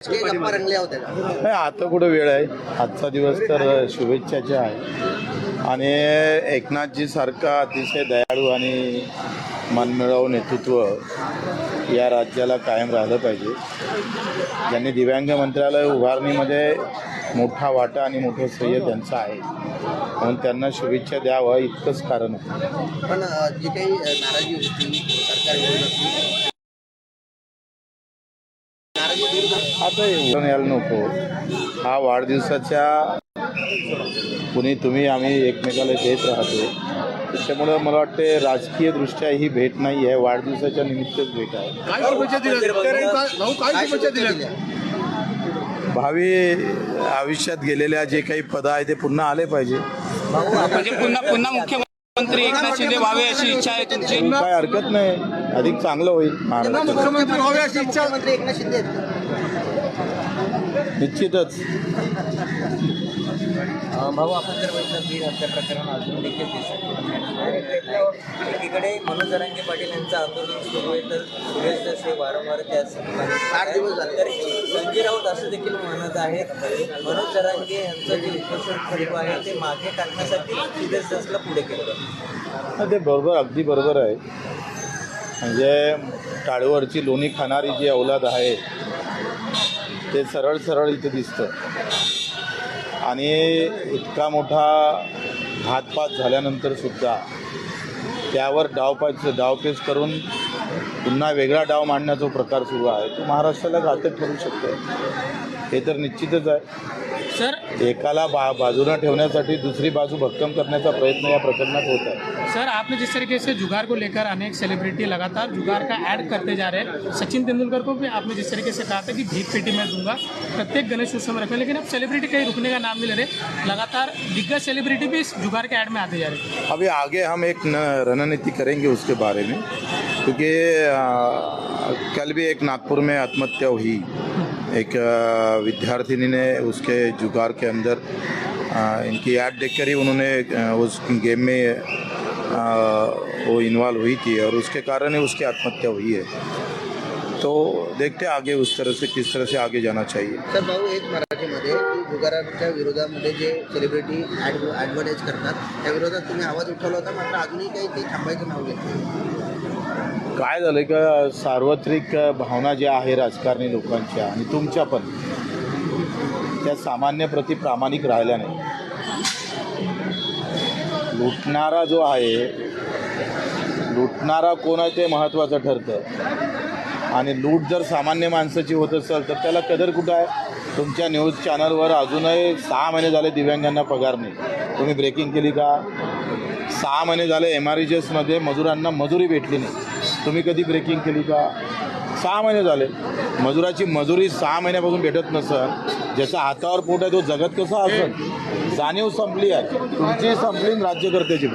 गप्पा रंगल्या होत्या का? नाही, आता कुठं वेळ आहे. आजचा दिवस तर शुभेच्छाचा आहे आणि एकनाथजी सारखा अतिशय दयाळू आणि मनमिळावू नेतृत्व या राज्याला कायम राहिलं पाहिजे. ज्यांनी दिव्यांग मंत्रालय उभारणीमध्ये मोठा वाटा आणि मोठं श्रेय त्यांचं आहे, म्हणून त्यांना शुभेच्छा द्यावं इतकंच कारण आहे. पण जी काही नाराजी होती सरकार विरोधात, आता एवढं यायला नको. हा वाढदिवसाच्या तुम्ही आम्ही एकमेकाला देत राहतो, त्याच्यामुळं मला वाटते राजकीयदृष्ट्या ही भेट नाही आहे, वाढदिवसाच्या निमित्तच भेट आहे. भावी आयुष्यात गेलेल्या जे काही पद आहे ते पुन्हा आले पाहिजे. म्हणजे पुन्हा मुख्यमंत्री एकनाथ शिंदे व्हावे अशी इच्छा आहे तुमची? काय हरकत नाही, अधिक चांगलं होईल महाराष्ट्रात. मुख्यमंत्री व्हावे अशी इच्छा मंत्री एकनाथ शिंदे आहेत. निश्चितच. भाऊ, आपण जर बघितलं बीड हत्या प्रकरण अजून देखील एकीकडे मनोज जरांगे पाटील यांचं आंदोलन सुरू आहे, तर सुरेश दस हे वारंवार त्याच 8 दिवस झाले. तर संजय राऊत असं देखील म्हणत आहेत, मनोज जरांगे यांचं जे उपोषण खरीप आहे ते मागे टाकण्यासाठी सुरेश दसला पुढे केलं जातं. ते बरोबर, अगदी बरोबर आहे. म्हणजे टाळीवरची लोणी खाणारी जी औलाद आहे ते सरळ इथं दिसतं आणि इतका मोठा घातपात झाल्यानंतर सुद्धा त्यावर डावपेच करून पुन्हा वेगळा डाव मांडण्याचा प्रकार सुरू आहे. तो महाराष्ट्राला घातक ठरू शकतो, हे तर निश्चितच आहे. सर एकाला बाजूला ठेवण्यासाठी दूसरी बाजू भक्कम करण्याचा प्रयत्न या प्रकरणात होत आहे. सर, आपने जिस तरीके से जुगाड़ को लेकर अनेक सेलिब्रिटी लगातार जुगाड़ का ऐड करते जा रहे हैं, सचिन तेंदुलकर को भी आपने जिस तरीके से कहा था कि भीख पेटी मैं दूंगा प्रत्येक गणेश उत्सव में रखें, लेकिन अब सेलिब्रिटी कहीं रुकने का नाम नहीं ले रहे, लगातार दिग्गज सेलिब्रिटी भी इस जुगाड़ के ऐड में आते जा रहे हैं. अभी आगे हम एक रणनीति करेंगे उसके बारे में, क्योंकि कल भी एक नागपुर में आत्महत्या हुई. एक विद्यार्थिनी ने उसके जुगाड़ के अंदर इनकी ऐड देखकर ही उन्होंने उस गेम में वो इन्वॉल्व हुई थी और उसके कारण ही उसकी आत्महत्या हुई है. तो देखते आगे उस तरह से किस तरह से आगे जाना चाहिए. सर भाऊ, एक मराठीमध्ये जुगाराच्या विरोधामध्ये जे सेलिब्रिटी ॲडव्हर्टाईज करतात त्या विरोधात तुम्ही आवाज उठवला होता, मात्र अजूनही काही ते थांबायचं नाव घेतलं. काय झालं का, सार्वत्रिक भावना ज्या आहे राजकारणी लोकांच्या आणि तुमच्या पण, त्या सामान्य प्रति प्रामाणिक राहिल्या नाही. लुटणारा जो आहे, लुटणारा कोण आहे ते महत्त्वाचं ठरतं आणि लूट जर सामान्य माणसाची होत असेल तर त्याला कदर कुठं आहे. तुमच्या न्यूज चॅनलवर अजूनही 6 महिने झाले दिव्यांगांना पगार नाही. तुम्ही ब्रेकिंग केली का? 6 महिने झाले MREGSमध्ये मजुरांना मजुरी भेटली नाही. तुम्ही कधी ब्रेकिंग केली का? 6 महिने झाले. मजुराची मजुरी 6 महिन्यापासून भेटत नसेल, ज्याचा हातावर पोट आहे तो जगत कसा असेल? जाणीव संपली आहे तुमची, संपली राज्यकर्त्याची.